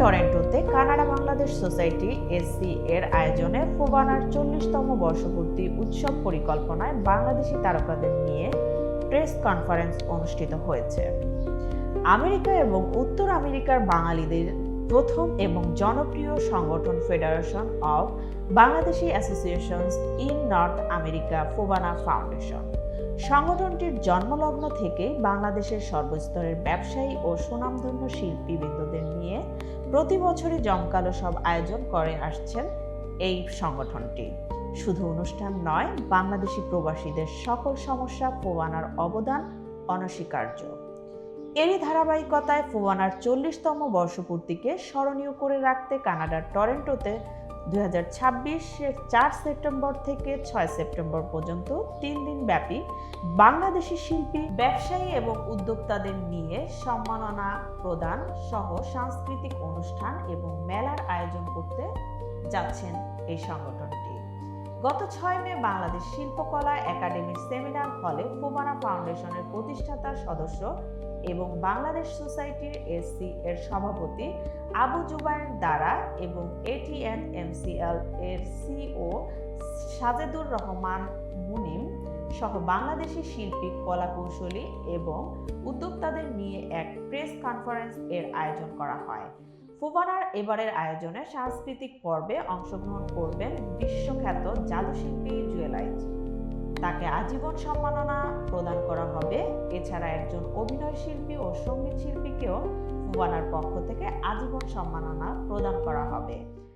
টরন্টোতে Canada Bangladesh society SC এর আয়োজনে ফোবানার 40তম বর্ষপূর্তি উৎসব পরিকল্পনায় বাংলাদেশি তারকাদের নিয়ে প্রেস কনফারেন্স অনুষ্ঠিত হয়েছে। আমেরিকা এবং উত্তর আমেরিকার বাঙালিদের প্রথম এবং জনপ্রিয় সংগঠন federation of Bangladeshi associations in north America FOBANA foundation সংগঠনটির জন্মলগ্ন থেকেই বাংলাদেশের সর্বস্তরের ব্যবসায়ী ও সুনামধন্য শিল্পীবৃন্দদের নিয়ে প্রতি বছরই জমকালো সব আয়োজন করে আসছেন এই সংগঠনটি। শুধু অনুষ্ঠান নয়, বাংলাদেশি প্রবাসীদের সকল সমস্যা ফোবানার অবদান অনস্বীকার্য। এরই ধারাবাহিকতায় ফোবানার 40তম বর্ষপূর্তিকে স্মরণীয় করে রাখতে কানাডার টরন্টোতে 2026-এর 4 সেপ্টেম্বর থেকে 6 সেপ্টেম্বর পর্যন্ত 3 দিন ব্যাপী বাংলাদেশি শিল্পী, ব্যবসায়ী এবং উদ্যোক্তাদের নিয়ে সম্মাননা প্রদান সহ সাংস্কৃতিক অনুষ্ঠান এবং মেলার আয়োজন করতে যাচ্ছেন এই সংগঠনটি। গত 6 মে বাংলাদেশ শিল্পকলা একাডেমির সেমিনার হলে ফোবানা ফাউন্ডেশনের প্রতিষ্ঠাতা সদস্য এবং বাংলাদেশ সোসাইটির এসসি এর সভাপতি আবু জুবায়ের দারা এবং ATNMCL এর সিও সাজেদুর রহমান মুনিম সহ বাংলাদেশি শিল্পী, কলাকৌশলী এবং উদ্যোক্তাদের নিয়ে এক প্রেস কনফারেন্স এর আয়োজন করা হয়। ফোবানার এবারের আয়োজনে সাংস্কৃতিক পর্বে অংশগ্রহণ করবেন বিশ্বখ্যাত জাদুশিল্পী জুয়েলাইজ। তাকে আজীবন সম্মাননা প্রদান করা হবে। এছাড়া একজন অভিনয় শিল্পী ও সঙ্গীত শিল্পীকেও ফোবানার পক্ষ থেকে আজীবন সম্মাননা প্রদান করা হবে।